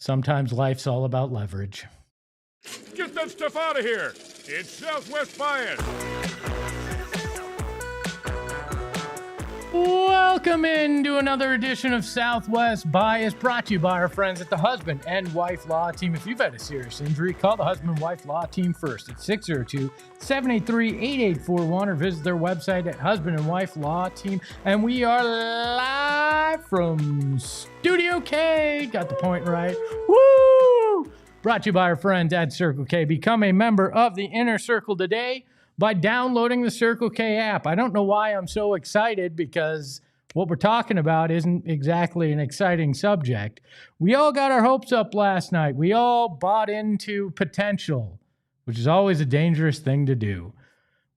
Sometimes life's all about leverage. Get that stuff out of here! It's Southwest Bias! Welcome into another edition of Southwest Bias, brought to you by our friends at the Husband and Wife Law Team. If you've had a serious injury, call the Husband and Wife Law Team first at 602-783-8841 or visit their website at Husband and Wife Law Team. And we are live from Studio K. Got the point right. Woo! Brought to you by our friends at Circle K. Become a member of the Inner Circle today by downloading the Circle K app. I don't know why I'm so excited, because what we're talking about isn't exactly an exciting subject. We all got our hopes up last night. We all bought into potential, which is always a dangerous thing to do.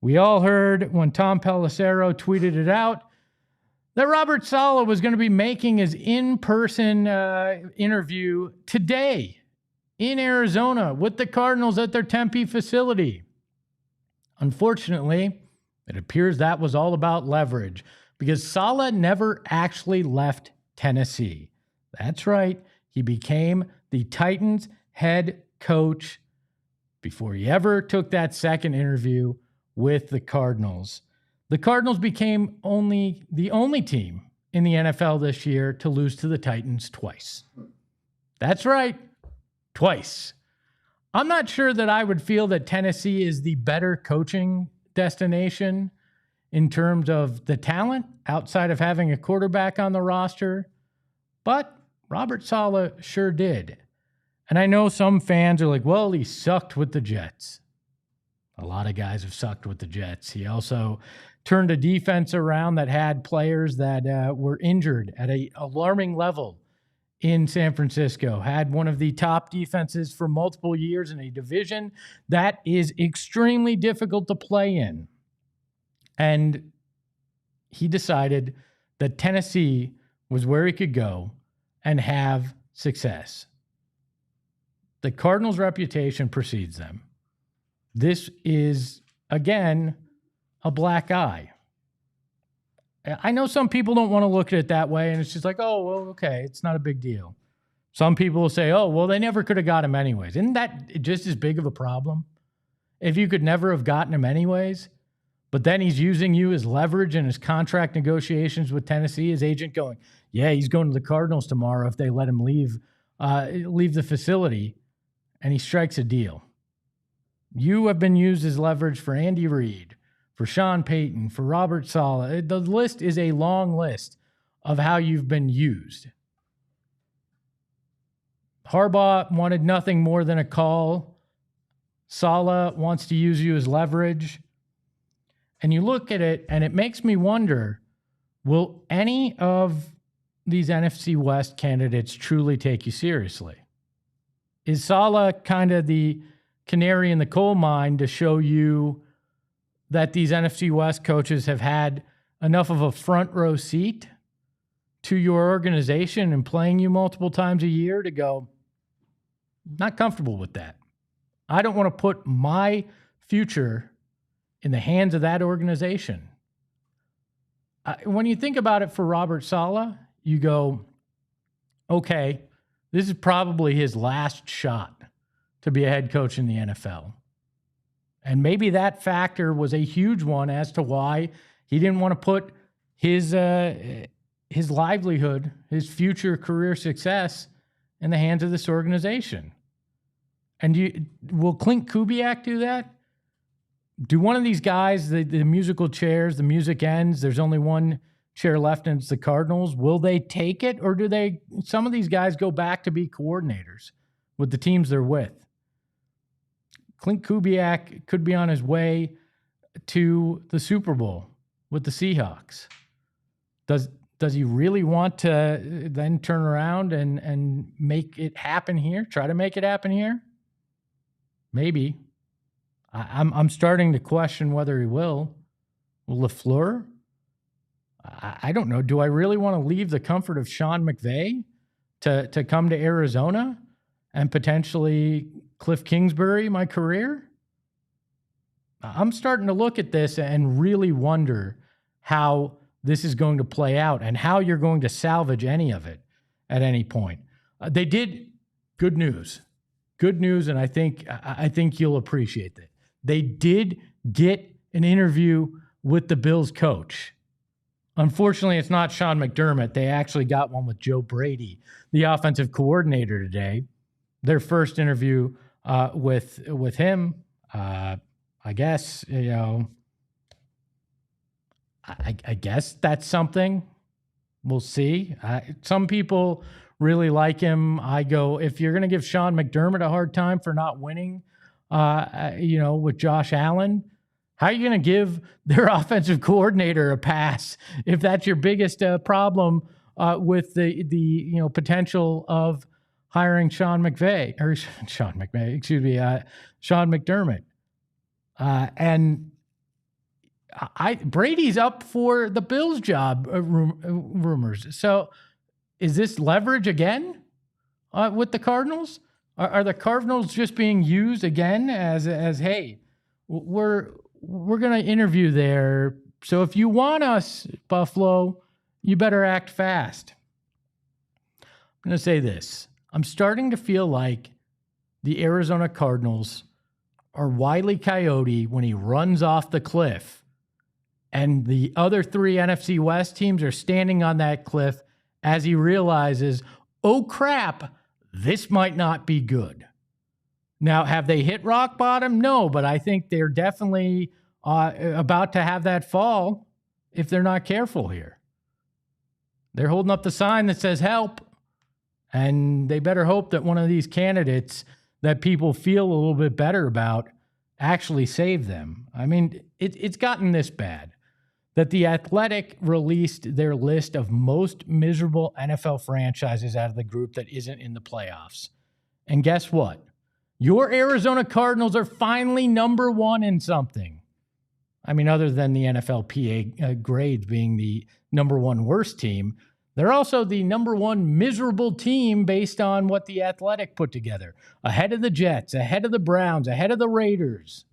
We all heard when Tom Pelissero tweeted it out that Robert Saleh was going to be making his in-person interview today in Arizona with the Cardinals at their Tempe facility. Unfortunately, it appears that was all about leverage, because Saleh never actually left Tennessee. That's right. He became the Titans head coach before he ever took that second interview with the Cardinals. The Cardinals became the only team in the NFL this year to lose to the Titans twice. That's right. Twice. I'm not sure that I would feel that Tennessee is the better coaching destination in terms of the talent outside of having a quarterback on the roster, but Robert Saleh sure did. And I know some fans are like, well, he sucked with the Jets. A lot of guys have sucked with the Jets. He also turned a defense around that had players that were injured at an alarming level in San Francisco, had one of the top defenses for multiple years in a division that is extremely difficult to play in. And he decided that Tennessee was where he could go and have success. The Cardinals' reputation precedes them. This is, again, a black eye. I know some people don't want to look at it that way, and it's just like, oh, well, okay, it's not a big deal. Some people will say, oh, well, they never could have got him anyways. Isn't that just as big of a problem? If you could never have gotten him anyways, but then he's using you as leverage in his contract negotiations with Tennessee, his agent going, yeah, he's going to the Cardinals tomorrow if they let him leave the facility, and he strikes a deal. You have been used as leverage for Andy Reid, for Sean Payton, for Robert Saleh. The list is a long list of how you've been used. Harbaugh wanted nothing more than a call. Saleh wants to use you as leverage. And you look at it, and it makes me wonder, will any of these NFC West candidates truly take you seriously? Is Saleh kind of the canary in the coal mine to show you that these NFC West coaches have had enough of a front row seat to your organization and playing you multiple times a year to go, not comfortable with that. I don't want to put my future in the hands of that organization. When you think about it for Robert Saleh, you go, okay, this is probably his last shot to be a head coach in the NFL. And maybe that factor was a huge one as to why he didn't want to put his livelihood, his future career success in the hands of this organization. And will Clint Kubiak do that? Do one of these guys, the musical chairs, the music ends, there's only one chair left and it's the Cardinals. Will they take it, or do some of these guys go back to be coordinators with the teams they're with? Clint Kubiak could be on his way to the Super Bowl with the Seahawks. Does Does he really want to then turn around and make it happen here? Try to make it happen here? Maybe. I'm starting to question whether he will. LaFleur? I don't know. Do I really want to leave the comfort of Sean McVay to come to Arizona and potentially Cliff Kingsbury my career? I'm starting to look at this and really wonder how this is going to play out and how you're going to salvage any of it at any point. They did good news, and I think you'll appreciate that. They did get an interview with the Bills coach. Unfortunately, it's not Sean McDermott. They actually got one with Joe Brady, the offensive coordinator, today. Their first interview with him. I guess, I guess that's something. We'll see. Some people really like him. I go, if you're going to give Sean McDermott a hard time for not winning, with Josh Allen, how are you going to give their offensive coordinator a pass if that's your biggest problem with the potential of hiring Sean McDermott? And Brady's up for the Bills job, rumors. So is this leverage again with the Cardinals? Are the Cardinals just being used again as hey, we're going to interview there. So if you want us, Buffalo, you better act fast. I'm going to say this. I'm starting to feel like the Arizona Cardinals are Wile E. Coyote when he runs off the cliff, and the other three NFC West teams are standing on that cliff as he realizes, oh crap, this might not be good. Now, have they hit rock bottom? No, but I think they're definitely about to have that fall if they're not careful here. They're holding up the sign that says help, and they better hope that one of these candidates that people feel a little bit better about actually save them. I mean, it's gotten this bad that The Athletic released their list of most miserable NFL franchises out of the group that isn't in the playoffs. And guess what? Your Arizona Cardinals are finally number one in something. I mean, other than the NFLPA grades being the number one worst team, they're also the number one miserable team based on what The Athletic put together. Ahead of the Jets, ahead of the Browns, ahead of the Raiders.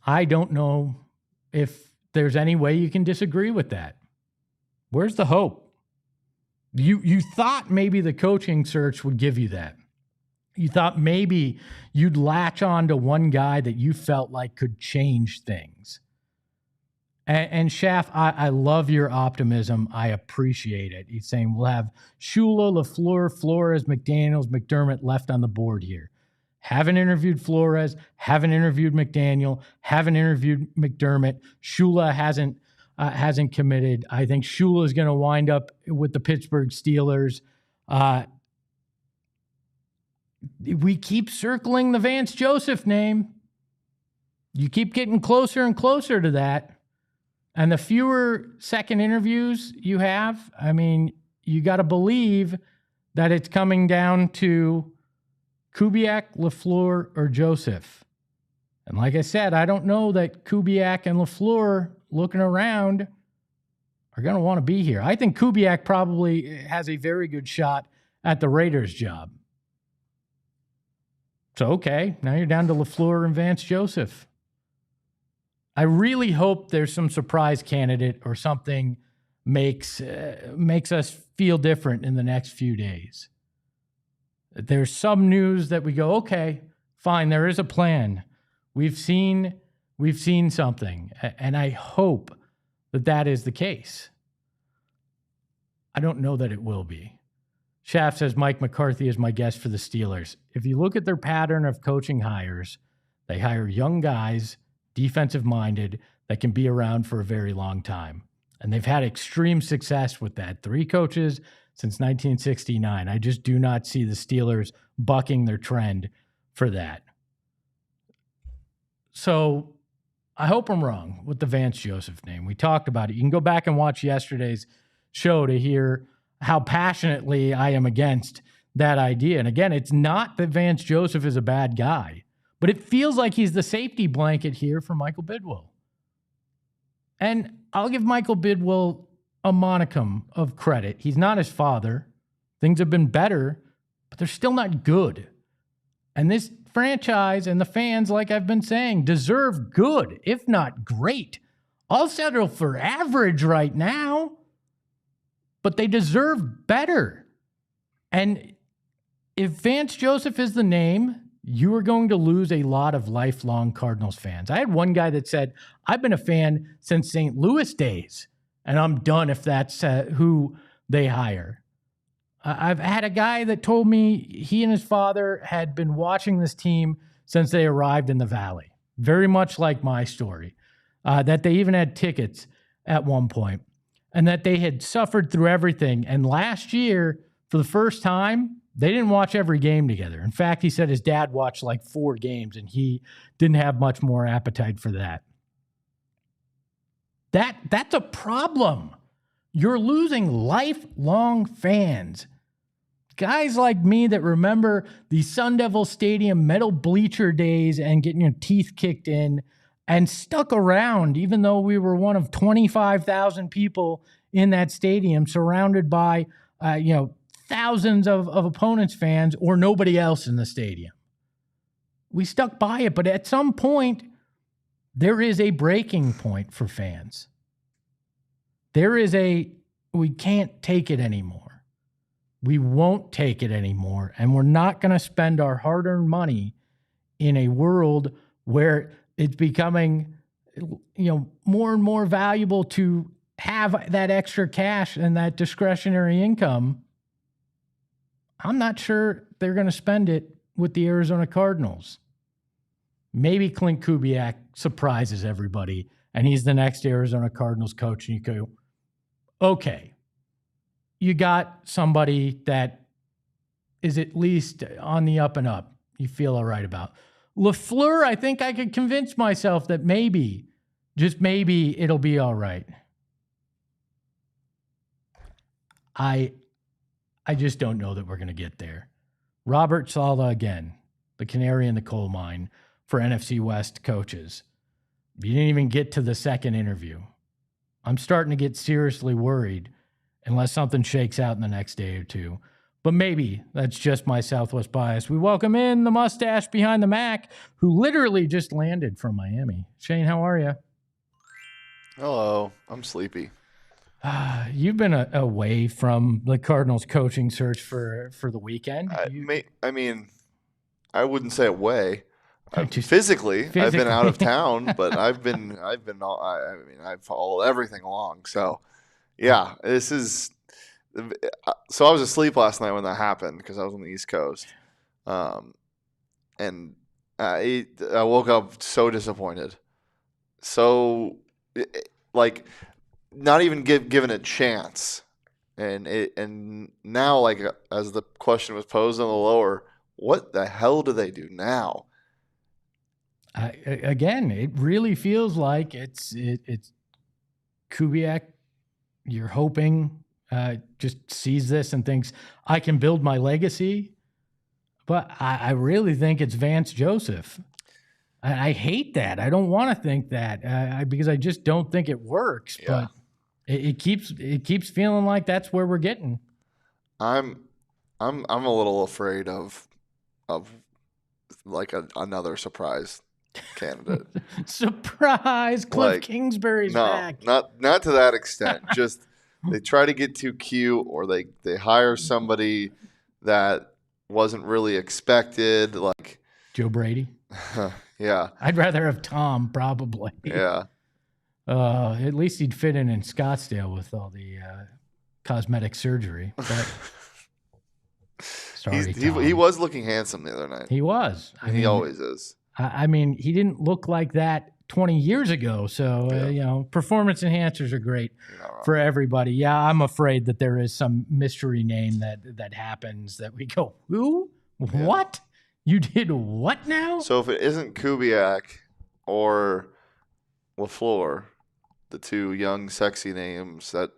I don't know if there's any way you can disagree with that. Where's the hope? You thought maybe the coaching search would give you that. You thought maybe you'd latch on to one guy that you felt like could change things. And Schaff, I love your optimism. I appreciate it. He's saying we'll have Shula, LaFleur, Flores, McDaniels, McDermott left on the board here. Haven't interviewed Flores, haven't interviewed McDaniel, haven't interviewed McDermott. Shula hasn't committed. I think Shula is going to wind up with the Pittsburgh Steelers. We keep circling the Vance Joseph name. You keep getting closer and closer to that. And the fewer second interviews you have, I mean, you got to believe that it's coming down to Kubiak, LaFleur, or Joseph. And like I said, I don't know that Kubiak and LaFleur looking around are going to want to be here. I think Kubiak probably has a very good shot at the Raiders job. So, okay, now you're down to LaFleur and Vance Joseph. I really hope there's some surprise candidate or something makes us feel different in the next few days. There's some news that we go, okay, fine, there is a plan. We've seen something, and I hope that is the case. I don't know that it will be. Schaff says Mike McCarthy is my guest for the Steelers. If you look at their pattern of coaching hires, they hire young guys, defensive-minded, that can be around for a very long time. And they've had extreme success with that. 3 coaches since 1969. I just do not see the Steelers bucking their trend for that. So I hope I'm wrong with the Vance Joseph name. We talked about it. You can go back and watch yesterday's show to hear how passionately I am against that idea. And again, it's not that Vance Joseph is a bad guy, but it feels like he's the safety blanket here for Michael Bidwill. And I'll give Michael Bidwill a monicum of credit. He's not his father. Things have been better, but they're still not good. And this franchise and the fans, like I've been saying, deserve good, if not great. I'll settle for average right now, but they deserve better. And if Vance Joseph is the name, you are going to lose a lot of lifelong Cardinals fans. I had one guy that said, I've been a fan since St. Louis days, and I'm done if that's who they hire. I've had a guy that told me he and his father had been watching this team since they arrived in the Valley. Very much like my story, that they even had tickets at one point and that they had suffered through everything. And last year, for the first time, they didn't watch every game together. In fact, he said his dad watched like 4 games and he didn't have much more appetite for that. That's a problem. You're losing lifelong fans. Guys like me that remember the Sun Devil Stadium metal bleacher days and getting your teeth kicked in and stuck around, even though we were one of 25,000 people in that stadium surrounded by, thousands of opponents' fans or nobody else in the stadium. We stuck by it, but at some point, there is a breaking point for fans. We can't take it anymore. We won't take it anymore. And we're not going to spend our hard-earned money in a world where it's becoming, more and more valuable to have that extra cash and that discretionary income. I'm not sure they're going to spend it with the Arizona Cardinals. Maybe Clint Kubiak surprises everybody and he's the next Arizona Cardinals coach and you go, okay, you got somebody that is at least on the up and up. You feel all right about. LaFleur, I think I could convince myself that maybe, just maybe, it'll be all right. I just don't know that we're going to get there. Robert Saleh again, the canary in the coal mine for NFC West coaches. You didn't even get to the second interview. I'm starting to get seriously worried unless something shakes out in the next day or two. But maybe that's just my Southwest bias. We welcome in the mustache behind the Mac, who literally just landed from Miami. Shane, how are you? Hello. I'm sleepy. You've been away from the Cardinals coaching search for the weekend. I wouldn't say away. Physically, I've been out of town, but I've followed everything along. So, yeah, this is. So I was asleep last night when that happened because I was on the East Coast, and I woke up so disappointed, not even given a chance, and now as the question was posed on the lower, what the hell do they do now? Again, it really feels like it's Kubiak. You're hoping just sees this and thinks I can build my legacy, but I really think it's Vance Joseph. I hate that. I don't want to think that because I just don't think it works. Yeah. But it keeps feeling like that's where we're getting. I'm a little afraid of another surprise candidate. Surprise! Cliff Kingsbury's back. Not to that extent. Just they try to get too cute, or they hire somebody that wasn't really expected, like Joe Brady. Yeah, I'd rather have Tom probably. Yeah. At least he'd fit in Scottsdale with all the cosmetic surgery. But sorry, he was looking handsome the other night. He was. He always is. He didn't look like that 20 years ago. So, performance enhancers are great for everybody. Yeah, I'm afraid that there is some mystery name that happens that we go, who? Yeah. What? You did what now? So if it isn't Kubiak or LaFleur, the two young, sexy names that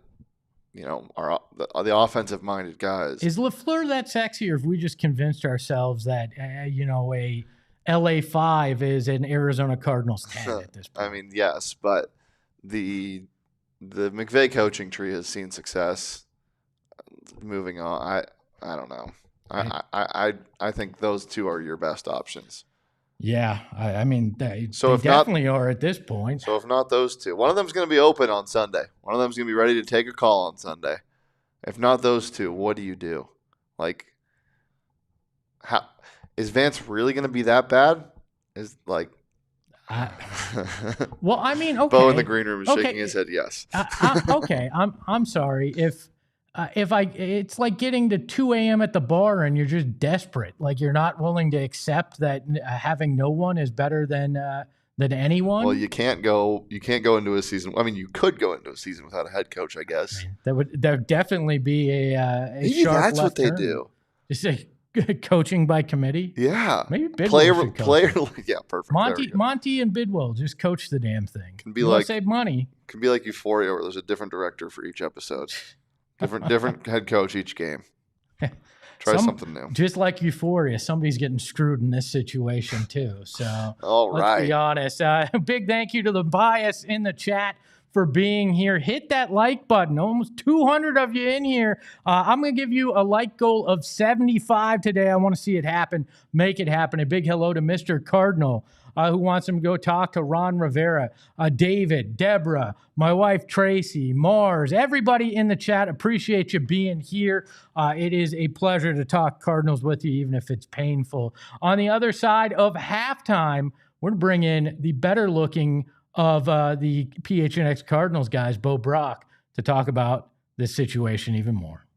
are the offensive-minded guys. Is LaFleur that sexy, or have we just convinced ourselves that a LA 5 is an Arizona Cardinals 10 at this point? I mean, yes, but the McVay coaching tree has seen success. Moving on, I don't know. I think those two are your best options. Yeah, I mean, they if definitely are at this point. So if not those two, one of them's going to be open on Sunday. One of them's going to be ready to take a call on Sunday. If not those two, what do you do? Like, how is Vance really going to be that bad? Well, I mean, okay. Bo in the green room is shaking his head yes. Okay, I'm sorry if it's like getting to 2 a.m. at the bar and you're just desperate, like you're not willing to accept that having no one is better than anyone. Well, you can't go into a season. I mean, you could go into a season without a head coach, I guess. I mean, that would definitely be a maybe sharp that's what they turn. do. Just a coaching by committee. Yeah, maybe Bidwell player. Yeah, perfect. Monty and Bidwell just coach the damn thing. Can be like save money. Can be like Euphoria, where there's a different director for each episode. Different head coach each game. Try something new. Just like Euphoria, somebody's getting screwed in this situation too. So let's be honest. Big thank you to the bias in the chat for being here. Hit that like button. Almost 200 of you in here. I'm going to give you a like goal of 75 today. I want to see it happen. Make it happen. A big hello to Mr. Cardinal, who wants him to go talk to Ron Rivera, David, Deborah, my wife Tracy, Mars, everybody in the chat. Appreciate you being here. It is a pleasure to talk Cardinals with you, even if it's painful. On the other side of halftime, we're going to bring in the better looking of the PHNX Cardinals guys, Bo Brack, to talk about this situation even more.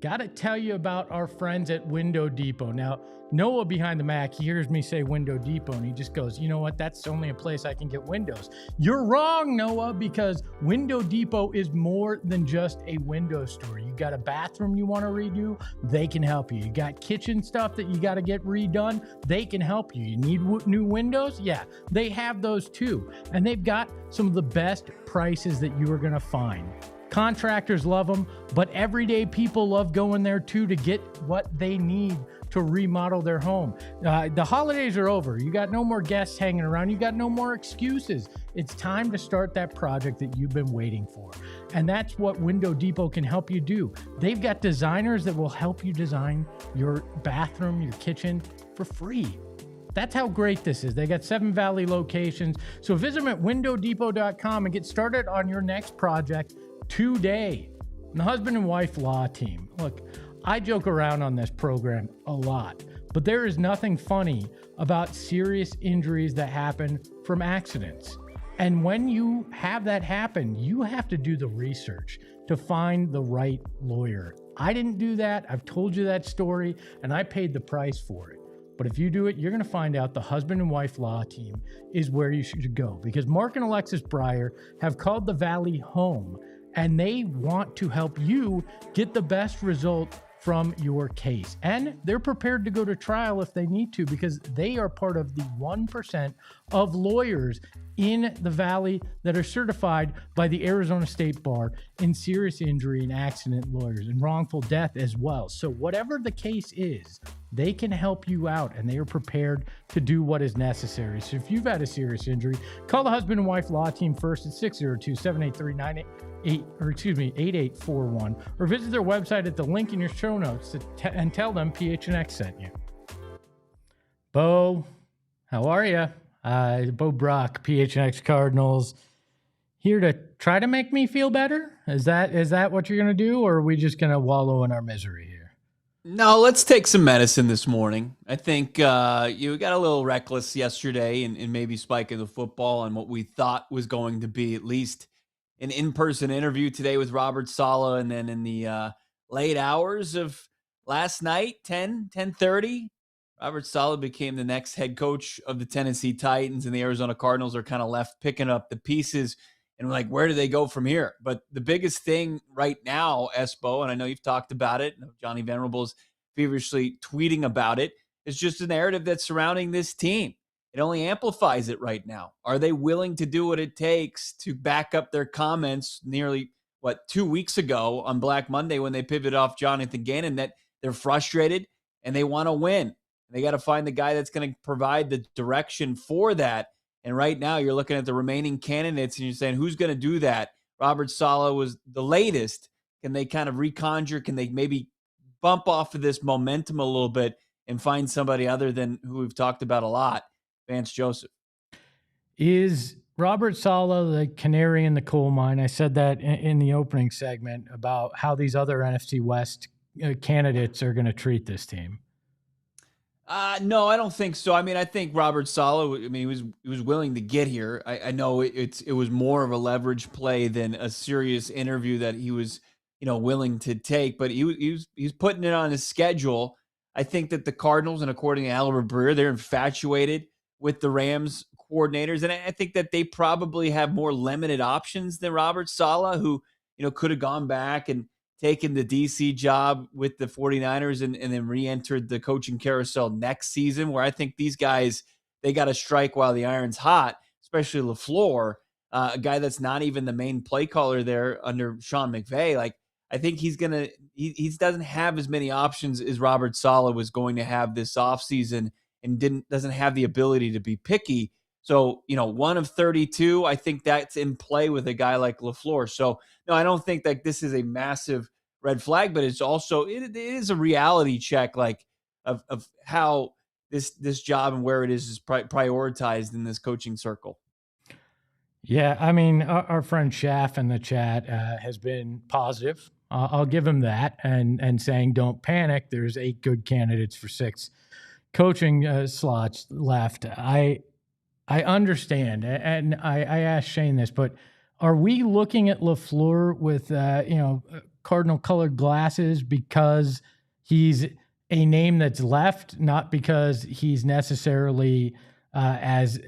Got to tell you about our friends at Window Depot. Now, Noah behind the Mac, he hears me say Window Depot, and he just goes, you know what? That's only a place I can get windows. You're wrong, Noah, because Window Depot is more than just a window store. You got a bathroom you want to redo? They can help you. You got kitchen stuff that you got to get redone? They can help you. You need new windows? Yeah, they have those too. And they've got some of the best prices that you are going to find. Contractors love them, but everyday people love going there too to get what they need to remodel their home. The holidays are over. You got no more guests hanging around. You got no more excuses. It's time to start that project that you've been waiting for. And that's what Window Depot can help you do. They've got designers that will help you design your bathroom, your kitchen for free. That's how great this is. They got 7 Valley locations. So visit them at windowdepot.com and get started on your next project today. And the husband and wife law team. Look, I joke around on this program a lot, but there is nothing funny about serious injuries that happen from accidents. And when you have that happen, you have to do the research to find the right lawyer. I didn't do that. I've told you that story, and I paid the price for it. But if you do it, you're going to find out the husband and wife law team is where you should go, because Mark and Alexis Breyer have called the Valley home, and they want to help you get the best result from your case. And they're prepared to go to trial if they need to, because they are part of the 1% of lawyers in the Valley that are certified by the Arizona State Bar in serious injury and accident lawyers and wrongful death as well. So whatever the case is, they can help you out, and they are prepared to do what is necessary. So if you've had a serious injury, call the husband and wife law team first at 602-783-8841, or visit their website at the link in your show notes and tell them PHNX sent you. Bo, how are you? Bo Brack, PHNX Cardinals, here to try to make me feel better? Is that what you're going to do, or are we just going to wallow in our misery here? No, let's take some medicine this morning. I think you got a little reckless yesterday and maybe spiking the football on what we thought was going to be at least an in-person interview today with Robert Saleh, and then in the late hours of last night, 10:30, Robert Saleh became the next head coach of the Tennessee Titans, and the Arizona Cardinals are kind of left picking up the pieces. And we're like, where do they go from here? But the biggest thing right now, Espo, and I know you've talked about it, Johnny Venerable's feverishly tweeting about it, is just the narrative that's surrounding this team. it only amplifies it right now. Are they willing to do what it takes to back up their comments nearly, 2 weeks ago on Black Monday when they pivoted off Jonathan Gannon, that they're frustrated and they want to win? They got to find the guy that's going to provide the direction for that. And right now you're looking at the remaining candidates and you're saying, who's going to do that? Robert Saleh was the latest. Can they kind of reconjure? Can they maybe bump off of this momentum a little bit and find somebody other than who we've talked about a lot, Vance Joseph? Is Robert Saleh the canary in the coal mine? I said that in the opening segment about how these other NFC West candidates are going to treat this team. No, I don't think so. I mean, I think Robert Saleh, he was willing to get here. I know it was more of a leverage play than a serious interview that he was, willing to take, but he's putting it on his schedule. I think that the Cardinals, and according to Albert Breer, they're infatuated with the Rams coordinators, and I think that they probably have more limited options than Robert Saleh, who, could have gone back and taken the DC job with the 49ers and then re-entered the coaching carousel next season, where I think these guys, they got to strike while the iron's hot, especially LaFleur, a guy that's not even the main play caller there under Sean McVay. Like, I think he doesn't have as many options as Robert Saleh was going to have this offseason, and doesn't have the ability to be picky. So, one of 32, I think that's in play with a guy like LaFleur. So, no, I don't think that this is a massive red flag, but it's also, it is a reality check, like of how this job and where it is prioritized in this coaching circle. Yeah, I mean, our friend Schaff in the chat has been positive. I'll give him that, and saying don't panic. There's 8 good candidates for 6 coaching slots left. I understand, and I asked Shane this, but are we looking at LaFleur with cardinal-colored glasses because he's a name that's left, not because he's necessarily as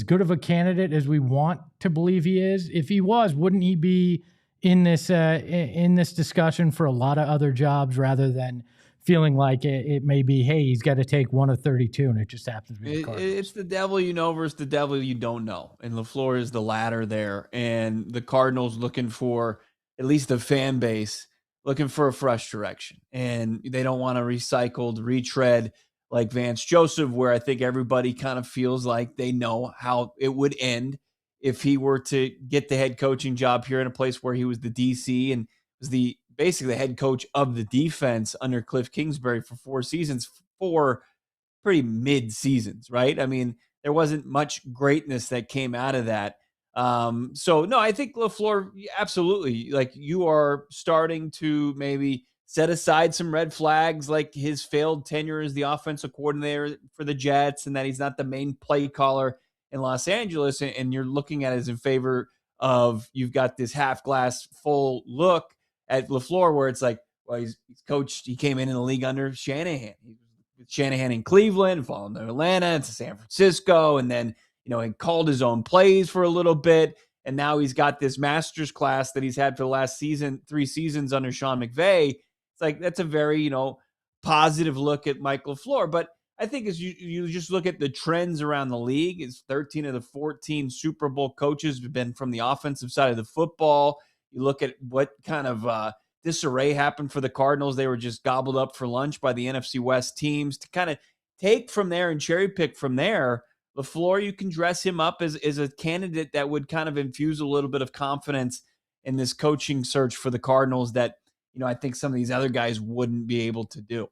good of a candidate as we want to believe he is? If he was, wouldn't he be in this discussion for a lot of other jobs rather than feeling like it may be, hey, he's got to take one of 32, and it just happens to be the Cardinals? It's the devil you know versus the devil you don't know. And LaFleur is the latter there. And the Cardinals looking for, at least the fan base, looking for a fresh direction. And they don't want a recycled retread like Vance Joseph, where I think everybody kind of feels like they know how it would end if he were to get the head coaching job here in a place where he was the DC and was basically the head coach of the defense under Cliff Kingsbury for 4 seasons, 4 pretty mid seasons, right? I mean, there wasn't much greatness that came out of that. So no, I think LaFleur, absolutely. Like, you are starting to maybe set aside some red flags, like his failed tenure as the offensive coordinator for the Jets, and that he's not the main play caller in Los Angeles. And you're looking at it as in favor of, you've got this half glass full look at LaFleur, where it's like, well, he's coached, he came in the league under Shanahan. He was with Shanahan in Cleveland, followed to Atlanta, to San Francisco, and then, he called his own plays for a little bit. And now he's got this master's class that he's had for the last 3 seasons under Sean McVay. It's like, that's a very, positive look at Mike LaFleur. But I think as you just look at the trends around the league, it's 13 of the 14 Super Bowl coaches have been from the offensive side of the football. You look at what kind of disarray happened for the Cardinals. They were just gobbled up for lunch by the NFC West teams. To kind of take from there and cherry pick from there, LaFleur, you can dress him up as a candidate that would kind of infuse a little bit of confidence in this coaching search for the Cardinals that, I think some of these other guys wouldn't be able to do.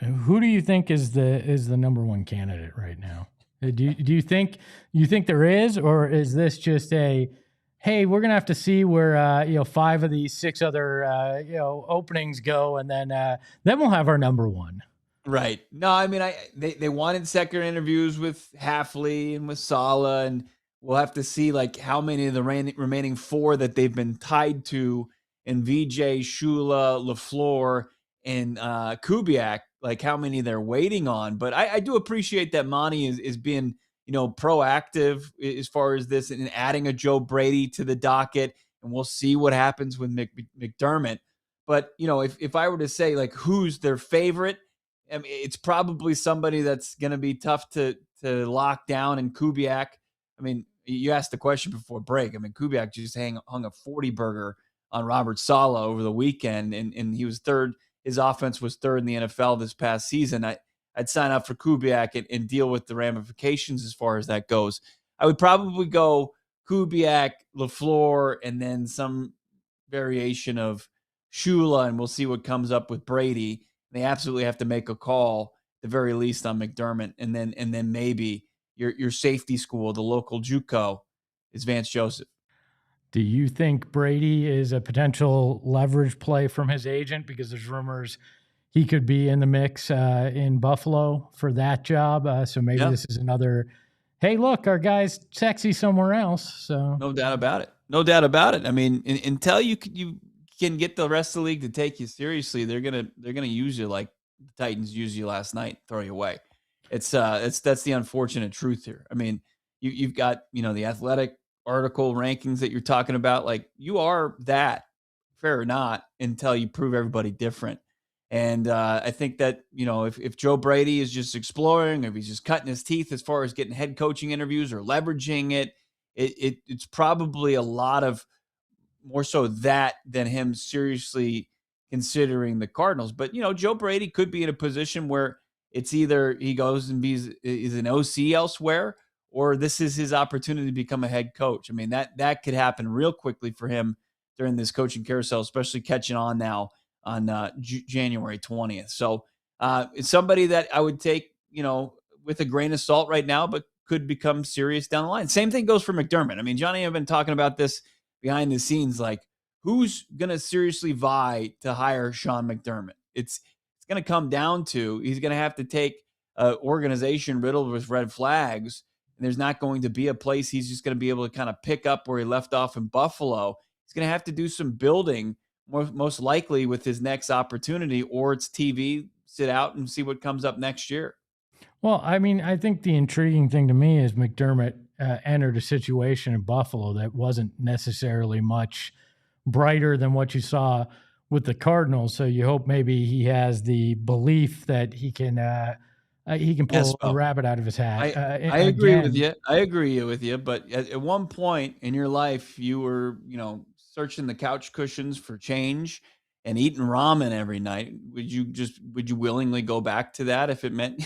Who do you think is the number one candidate right now? Do you think there is, or is this just a, hey, we're gonna have to see where 5 of these 6 other openings go, and then we'll have our number one. Right. No, I mean, they wanted second interviews with Hafley and with Saleh, and we'll have to see like how many of the remaining 4 that they've been tied to, and VJ, Shula, LaFleur, and Kubiak, like how many they're waiting on. But I do appreciate that Monty is being, proactive as far as this, and adding a Joe Brady to the docket, and we'll see what happens with McDermott. But, if I were to say like who's their favorite, I mean, it's probably somebody that's going to be tough to to lock down, and Kubiak, I mean, you asked the question before break. I mean, Kubiak just hung a 40 burger on Robert Saleh over the weekend, and he was third. His offense was third in the NFL this past season. I'd sign up for Kubiak and deal with the ramifications as far as that goes. I would probably go Kubiak, LaFleur, and then some variation of Shula, and we'll see what comes up with Brady. They absolutely have to make a call, at the very least, on McDermott, and then maybe your safety school, the local JUCO, is Vance Joseph. Do you think Brady is a potential leverage play from his agent? Because there's rumors he could be in the mix in Buffalo for that job. So maybe this is another, hey, look, our guy's sexy somewhere else. So no doubt about it. No doubt about it. I mean, until you can get the rest of the league to take you seriously, they're gonna use you like the Titans used you last night, throw you away. That's the unfortunate truth here. I mean, you've got the Athletic article rankings that you're talking about. Like, you are that, fair or not, until you prove everybody different. And I think that if Joe Brady is just exploring, if he's just cutting his teeth as far as getting head coaching interviews or leveraging it's probably a lot of more so that than him seriously considering the Cardinals. But Joe Brady could be in a position where it's either he goes and is an OC elsewhere, or this is his opportunity to become a head coach. I mean, that could happen real quickly for him during this coaching carousel, especially catching on now on January 20th. So it's somebody that I would take, with a grain of salt right now, but could become serious down the line. Same thing goes for McDermott. I mean, Johnny and I have been talking about this behind the scenes, like, who's going to seriously vie to hire Sean McDermott? It's going to come down to, he's going to have to take an organization riddled with red flags, and there's not going to be a place he's just going to be able to kind of pick up where he left off in Buffalo. He's going to have to do some building, most likely with his next opportunity, or it's TV, sit out and see what comes up next year. Well, I mean, I think the intriguing thing to me is McDermott entered a situation in Buffalo that wasn't necessarily much brighter than what you saw with the Cardinals. So you hope maybe he has the belief that he can pull a rabbit out of his hat. I agree with you. I agree with you. But at one point in your life, you were, searching the couch cushions for change and eating ramen every night. Would you willingly go back to that if it meant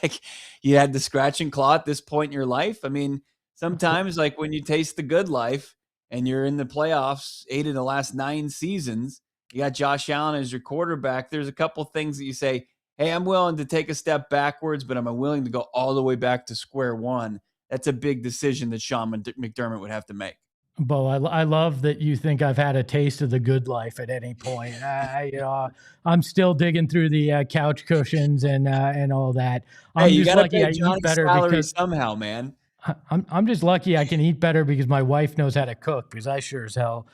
like you had the scratch and claw at this point in your life? I mean, sometimes, like, when you taste the good life and you're in the playoffs 8 of the last 9 seasons, you got Josh Allen as your quarterback. There's a couple things that you say, hey, I'm willing to take a step backwards, but am I willing to go all the way back to square one? That's a big decision that Sean McDermott would have to make. Bo, I love that you think I've had a taste of the good life at any point. I'm still digging through the couch cushions and all that. I'm just lucky I eat better because somehow, man. I'm just lucky I can eat better because my wife knows how to cook, because I sure as hell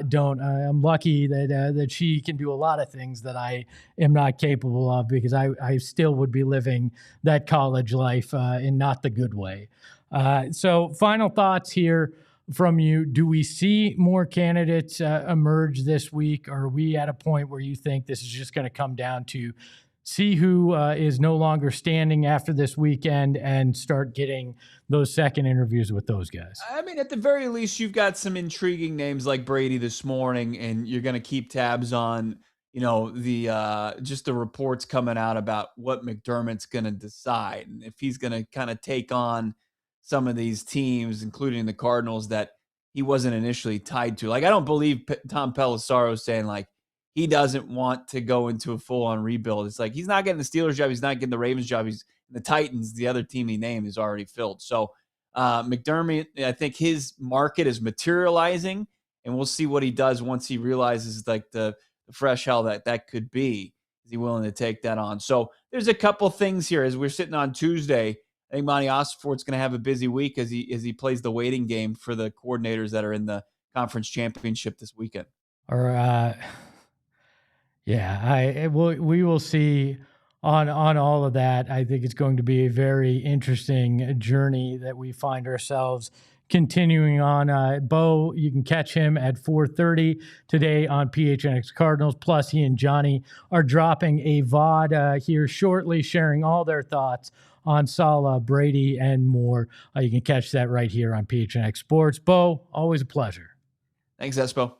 don't. I'm lucky that she can do a lot of things that I am not capable of, because I still would be living that college life in not the good way. So final thoughts here from you. Do we see more candidates emerge this week? Or are we at a point where you think this is just going to come down to see who is no longer standing after this weekend and start getting those second interviews with those guys? I mean, at the very least, you've got some intriguing names like Brady this morning, and you're going to keep tabs on, the just the reports coming out about what McDermott's going to decide, and if he's going to kind of take on some of these teams, including the Cardinals, that he wasn't initially tied to. Like, I don't believe Tom Pelissero saying, like, he doesn't want to go into a full-on rebuild. It's like, he's not getting the Steelers job. He's not getting the Ravens job. He's the Titans. The other team he named is already filled. So McDermott, I think his market is materializing, and we'll see what he does once he realizes, like, the fresh hell that could be. Is he willing to take that on? So there's a couple things here as we're sitting on Tuesday. I think Monty Ossenfort's going to have a busy week as he plays the waiting game for the coordinators that are in the conference championship this weekend. We will see on all of that. I think it's going to be a very interesting journey that we find ourselves continuing on. Bo, you can catch him at 4:30 today on PHNX Cardinals. Plus, he and Johnny are dropping a VOD here shortly, sharing all their thoughts on Saleh, Brady, and more. You can catch that right here on PHNX Sports. Bo, always a pleasure. Thanks, Espo.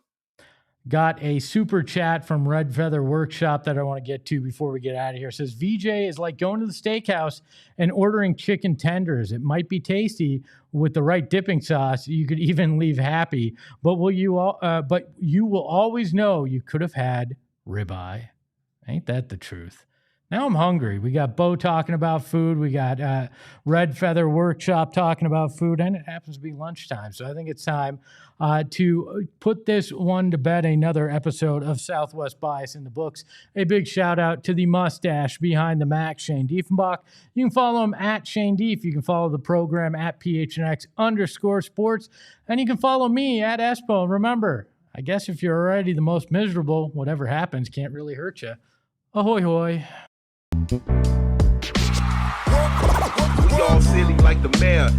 Got a super chat from Red Feather Workshop that I want to get to before we get out of here. It says, VJ is like going to the steakhouse and ordering chicken tenders. It might be tasty with the right dipping sauce. You could even leave happy, but you will always know you could have had ribeye. Ain't that the truth? Now I'm hungry. We got Bo talking about food. We got Red Feather Workshop talking about food, and it happens to be lunchtime. So I think it's time to put this one to bed. Another episode of Southwest Bias in the books. A big shout out to the mustache behind the Mac, Shane Diefenbach. You can follow him at Shane Dief. You can follow the program at PHNX_sports. And you can follow me at Espo. Remember, I guess if you're already the most miserable, whatever happens can't really hurt you. Ahoy, hoy. We all silly like the mayor.